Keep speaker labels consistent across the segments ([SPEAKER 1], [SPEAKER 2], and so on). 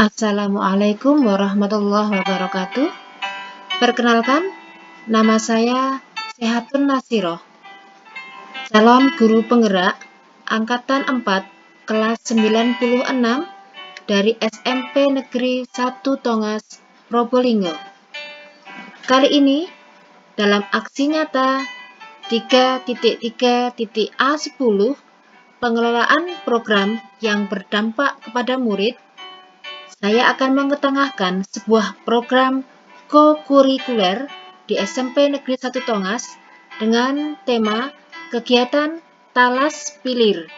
[SPEAKER 1] Assalamualaikum warahmatullahi wabarakatuh. Perkenalkan, nama saya Sehatun Nasiroh, calon guru penggerak Angkatan 4, kelas 96 dari SMP Negeri 1 Tongas, Probolinggo. Kali ini, dalam aksi nyata 3.3.A10, pengelolaan program yang berdampak kepada murid, saya akan mengetengahkan sebuah program co-kurikuler di SMP Negeri 1 Tongas dengan tema kegiatan Talas Pilir,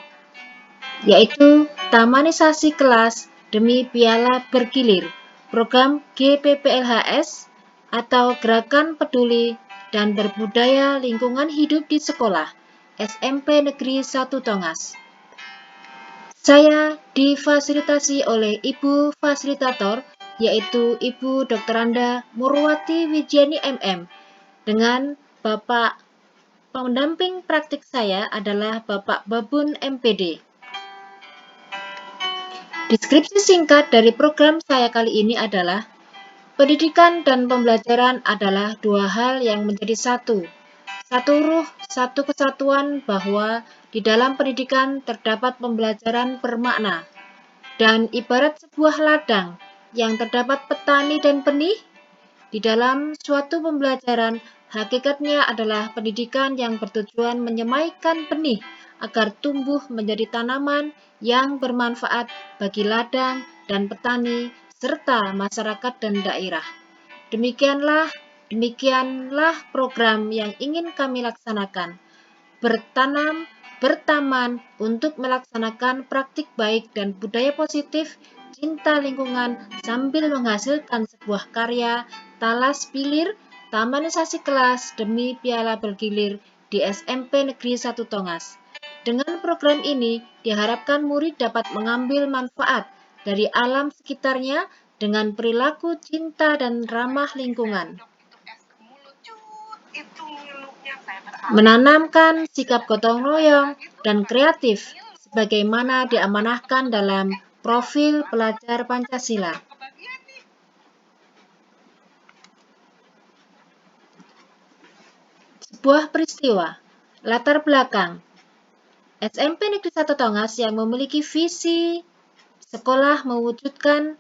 [SPEAKER 1] yaitu Tamanisasi Kelas Demi Piala Bergilir, program GPPLHS atau Gerakan Peduli dan Berbudaya Lingkungan Hidup di Sekolah, SMP Negeri 1 Tongas. Saya difasilitasi oleh Ibu Fasilitator, yaitu Ibu Dr. Anda Murwati Wijiani MM, dengan Bapak pendamping praktik saya adalah Bapak Babun MPD. Deskripsi singkat dari program saya kali ini adalah pendidikan dan pembelajaran adalah dua hal yang menjadi satu ruh, satu kesatuan, bahwa di dalam pendidikan terdapat pembelajaran bermakna. Dan ibarat sebuah ladang yang terdapat petani dan benih, di dalam suatu pembelajaran hakikatnya adalah pendidikan yang bertujuan menyemaikan benih agar tumbuh menjadi tanaman yang bermanfaat bagi ladang dan petani serta masyarakat dan daerah. Demikianlah program yang ingin kami laksanakan. Bertaman untuk melaksanakan praktik baik dan budaya positif, cinta lingkungan sambil menghasilkan sebuah karya Talas Pilir, Tamanisasi Kelas Demi Piala Bergilir di SMP Negeri 1 Tongas. Dengan program ini diharapkan murid dapat mengambil manfaat dari alam sekitarnya dengan perilaku cinta dan ramah lingkungan, menanamkan sikap gotong royong dan kreatif sebagaimana diamanahkan dalam profil pelajar Pancasila. Sebuah peristiwa, latar belakang SMP Negeri 1 Tongas yang memiliki visi sekolah mewujudkan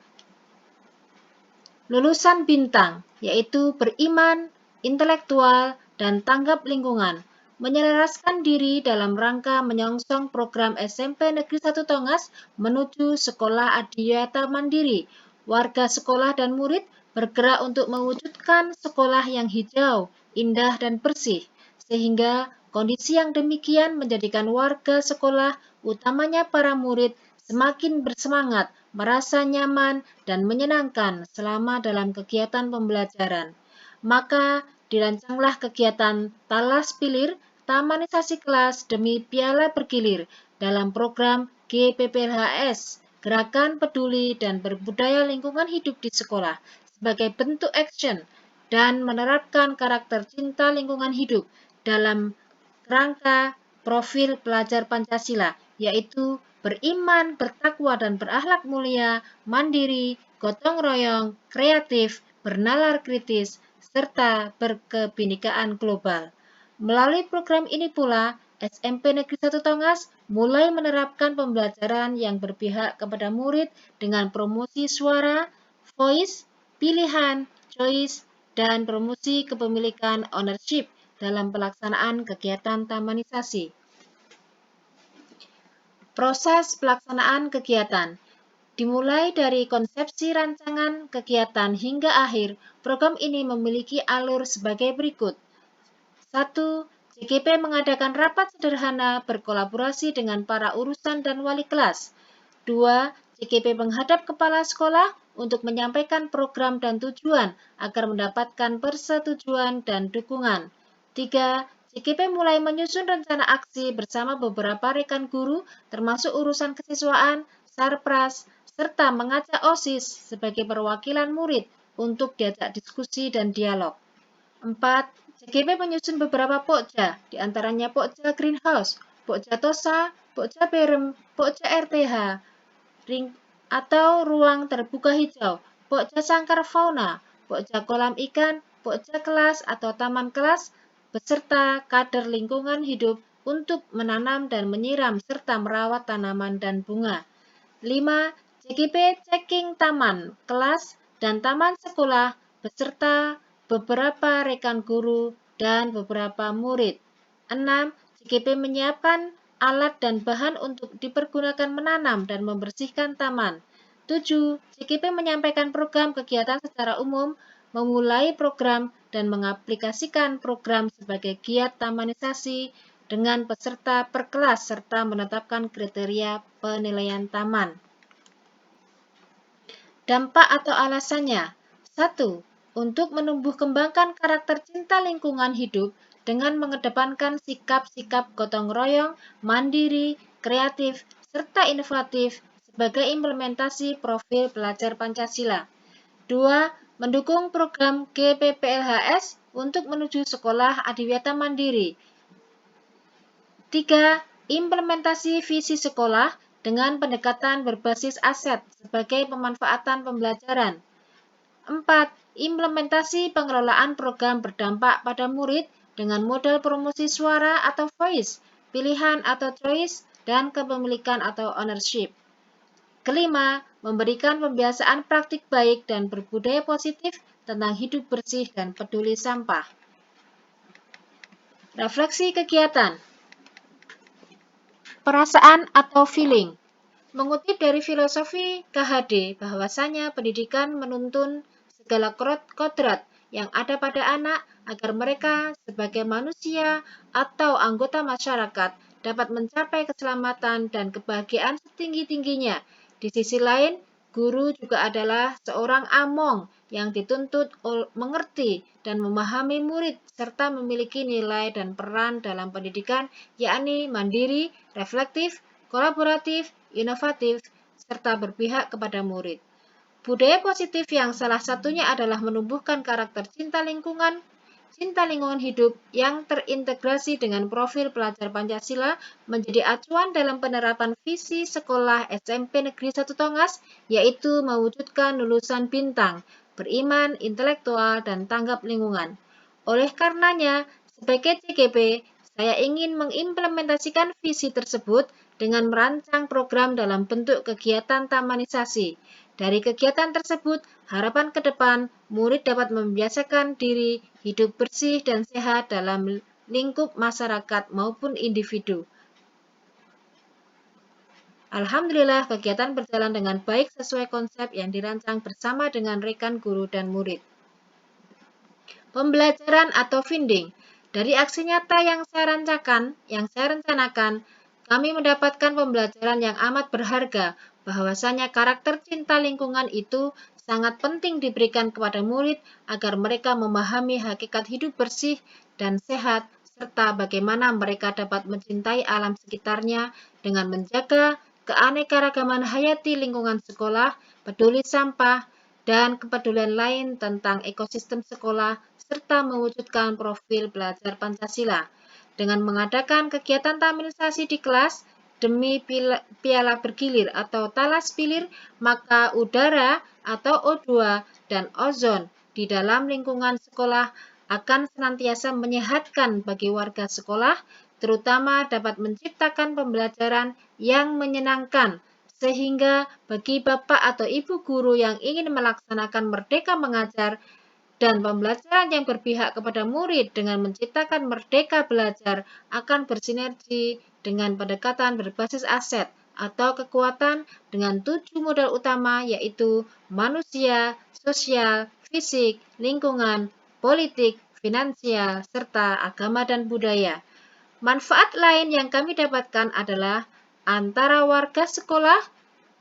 [SPEAKER 1] lulusan bintang, yaitu beriman, intelektual, dan tanggap lingkungan, menyelaraskan diri dalam rangka menyongsong program SMP Negeri 1 Tongas menuju sekolah adiwiyata mandiri. Warga sekolah dan murid bergerak untuk mewujudkan sekolah yang hijau, indah, dan bersih, sehingga kondisi yang demikian menjadikan warga sekolah, utamanya para murid, semakin bersemangat, merasa nyaman, dan menyenangkan selama dalam kegiatan pembelajaran. Maka dirancanglah kegiatan Talas Pilir, Tamanisasi Kelas Demi Piala Bergilir dalam program GPPLHS, Gerakan Peduli dan Berbudaya Lingkungan Hidup di Sekolah, sebagai bentuk action dan menerapkan karakter cinta lingkungan hidup dalam rangka profil pelajar Pancasila, yaitu beriman, bertakwa, dan berakhlak mulia, mandiri, gotong royong, kreatif, bernalar kritis, serta berkebinekaan global. Melalui program ini pula, SMP Negeri 1 Tongas mulai menerapkan pembelajaran yang berpihak kepada murid dengan promosi suara, voice, pilihan, choice, dan promosi kepemilikan ownership dalam pelaksanaan kegiatan tamanisasi. Proses pelaksanaan kegiatan dimulai dari konsepsi rancangan kegiatan hingga akhir. Program ini memiliki alur sebagai berikut. 1. JGP mengadakan rapat sederhana berkolaborasi dengan para urusan dan wali kelas. 2. JGP menghadap kepala sekolah untuk menyampaikan program dan tujuan agar mendapatkan persetujuan dan dukungan. 3. JGP mulai menyusun rencana aksi bersama beberapa rekan guru, termasuk urusan kesiswaan, sarpras, serta mengajak OSIS sebagai perwakilan murid untuk diajak diskusi dan dialog. 4. JGP menyusun beberapa pokja, diantaranya pokja greenhouse, pokja tosa, pokja berem, pokja RTH, atau ruang terbuka hijau, pokja sangkar fauna, pokja kolam ikan, pokja kelas atau taman kelas, beserta kader lingkungan hidup untuk menanam dan menyiram serta merawat tanaman dan bunga. 5. CGP checking taman, kelas, dan taman sekolah beserta beberapa rekan guru dan beberapa murid. 6. CGP menyiapkan alat dan bahan untuk dipergunakan menanam dan membersihkan taman. 7. CGP menyampaikan program kegiatan secara umum, memulai program dan mengaplikasikan program sebagai giat tamanisasi dengan peserta per kelas serta menetapkan kriteria penilaian taman. Dampak atau alasannya. 1. Untuk menumbuh kembangkan karakter cinta lingkungan hidup dengan mengedepankan sikap-sikap gotong royong, mandiri, kreatif, serta inovatif sebagai implementasi profil pelajar Pancasila. 2. Mendukung program GPPLHS untuk menuju sekolah adiwiyata mandiri. 3. Implementasi visi sekolah dengan pendekatan berbasis aset sebagai pemanfaatan pembelajaran. 4. Implementasi pengelolaan program berdampak pada murid dengan model promosi suara atau voice, pilihan atau choice, dan kepemilikan atau ownership. Kelima, memberikan pembiasaan praktik baik dan berbudaya positif tentang hidup bersih dan peduli sampah. Refleksi kegiatan. Perasaan atau feeling. Mengutip dari filosofi KHD, bahwasanya pendidikan menuntun segala kodrat yang ada pada anak agar mereka sebagai manusia atau anggota masyarakat dapat mencapai keselamatan dan kebahagiaan setinggi-tingginya. Di sisi lain, guru juga adalah seorang among yang dituntut mengerti dan memahami murid serta memiliki nilai dan peran dalam pendidikan, yakni mandiri, reflektif, kolaboratif, inovatif, serta berpihak kepada murid. Budaya positif yang salah satunya adalah menumbuhkan karakter cinta lingkungan hidup yang terintegrasi dengan profil pelajar Pancasila menjadi acuan dalam penerapan visi sekolah SMP Negeri 1 Tongas, yaitu mewujudkan lulusan bintang, beriman, intelektual, dan tanggap lingkungan. Oleh karenanya, sebagai CGP, saya ingin mengimplementasikan visi tersebut dengan merancang program dalam bentuk kegiatan tamanisasi. Dari kegiatan tersebut, harapan ke depan, murid dapat membiasakan diri hidup bersih dan sehat dalam lingkup masyarakat maupun individu. Alhamdulillah, kegiatan berjalan dengan baik sesuai konsep yang dirancang bersama dengan rekan guru dan murid. Pembelajaran atau finding. Dari aksi nyata yang saya rencanakan, kami mendapatkan pembelajaran yang amat berharga, bahwasanya karakter cinta lingkungan itu sangat penting diberikan kepada murid agar mereka memahami hakikat hidup bersih dan sehat, serta bagaimana mereka dapat mencintai alam sekitarnya dengan menjaga keanekaragaman hayati lingkungan sekolah, peduli sampah, dan kepedulian lain tentang ekosistem sekolah, serta mewujudkan profil pelajar Pancasila. Dengan mengadakan kegiatan tamanisasi di kelas demi piala bergilir atau talas pilir, maka udara atau O2 dan ozon di dalam lingkungan sekolah akan senantiasa menyehatkan bagi warga sekolah, terutama dapat menciptakan pembelajaran yang menyenangkan, sehingga bagi Bapak atau Ibu guru yang ingin melaksanakan Merdeka Mengajar dan pembelajaran yang berpihak kepada murid dengan menciptakan Merdeka Belajar akan bersinergi dengan pendekatan berbasis aset atau kekuatan dengan 7 modal utama, yaitu manusia, sosial, fisik, lingkungan, politik, finansial, serta agama dan budaya. Manfaat lain yang kami dapatkan adalah antara warga sekolah,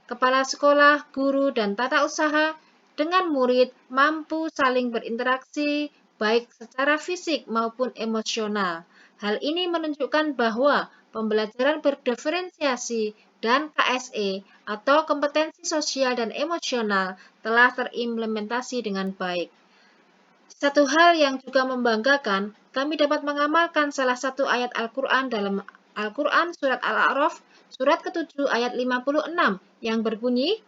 [SPEAKER 1] kepala sekolah, guru, dan tata usaha dengan murid mampu saling berinteraksi baik secara fisik maupun emosional. Hal ini menunjukkan bahwa pembelajaran berdiferensiasi dan KSE atau kompetensi sosial dan emosional telah terimplementasi dengan baik. Satu hal yang juga membanggakan, kami dapat mengamalkan salah satu ayat Al-Quran dalam Al-Quran Surat Al-A'raf, surat ke-7 ayat 56 yang berbunyi,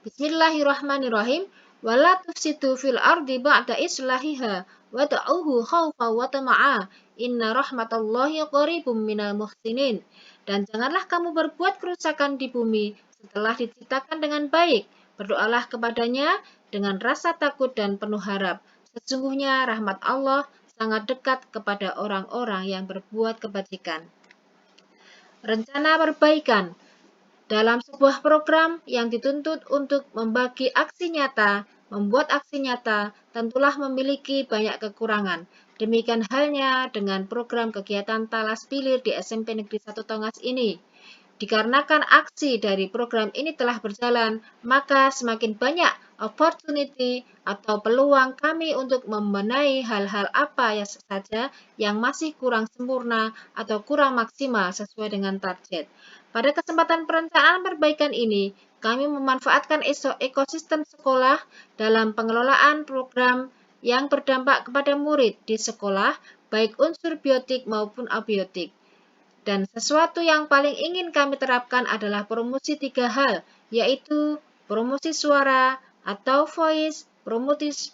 [SPEAKER 1] Bismillahirrahmanirrahim. Wala tufsidu fil ardi ba'da islahiha wad'uhu khawfa wa tama'a. Inna rahmatallahi qaribum minal muhsinin. Dan janganlah kamu berbuat kerusakan di bumi setelah diciptakan dengan baik. Berdoalah kepadanya dengan rasa takut dan penuh harap. Sesungguhnya rahmat Allah sangat dekat kepada orang-orang yang berbuat kebajikan. Rencana perbaikan. Dalam sebuah program yang dituntut untuk membagi aksi nyata, membuat aksi nyata tentulah memiliki banyak kekurangan. Demikian halnya dengan program kegiatan Talas Pilir di SMP Negeri 1 Tongas ini. Dikarenakan aksi dari program ini telah berjalan, maka semakin banyak opportunity atau peluang kami untuk membenahi hal-hal apa saja yang masih kurang sempurna atau kurang maksimal sesuai dengan target. Pada kesempatan perencanaan perbaikan ini, kami memanfaatkan ekosistem sekolah dalam pengelolaan program yang berdampak kepada murid di sekolah, baik unsur biotik maupun abiotik. Dan sesuatu yang paling ingin kami terapkan adalah promosi 3 hal, yaitu promosi suara atau voice,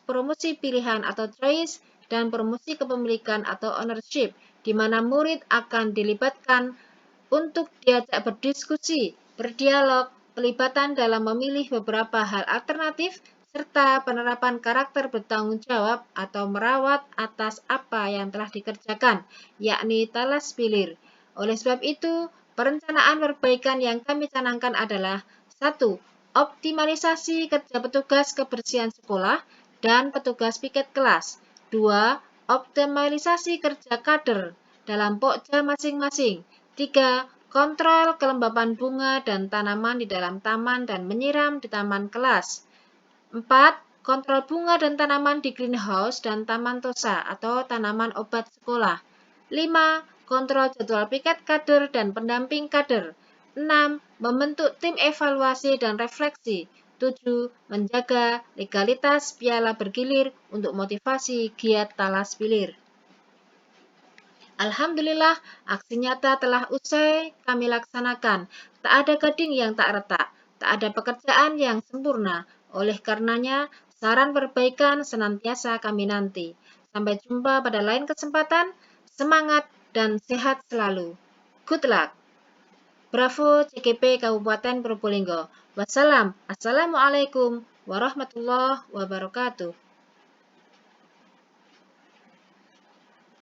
[SPEAKER 1] promosi pilihan atau choice, dan promosi kepemilikan atau ownership, di mana murid akan dilibatkan untuk diajak berdiskusi, berdialog, pelibatan dalam memilih beberapa hal alternatif, serta penerapan karakter bertanggung jawab atau merawat atas apa yang telah dikerjakan, yakni talas pilir. Oleh sebab itu, perencanaan perbaikan yang kami canangkan adalah 1. Optimalisasi kerja petugas kebersihan sekolah dan petugas piket kelas. 2. Optimalisasi kerja kader dalam pokja masing-masing. 3. Kontrol kelembapan bunga dan tanaman di dalam taman dan menyiram di taman kelas. 4. Kontrol bunga dan tanaman di greenhouse dan taman tosa atau tanaman obat sekolah. 5. Kontrol jadwal piket kader dan pendamping kader. 6. Membentuk tim evaluasi dan refleksi. 7. Menjaga legalitas piala bergilir untuk motivasi giat talas pilir. Alhamdulillah, aksi nyata telah usai kami laksanakan. Tak ada gading yang tak retak, tak ada pekerjaan yang sempurna. Oleh karenanya, saran perbaikan senantiasa kami nanti. Sampai jumpa pada lain kesempatan. Semangat dan sehat selalu. Good luck. Bravo CGP Kabupaten Probolinggo. Wassalam. Assalamualaikum warahmatullahi wabarakatuh.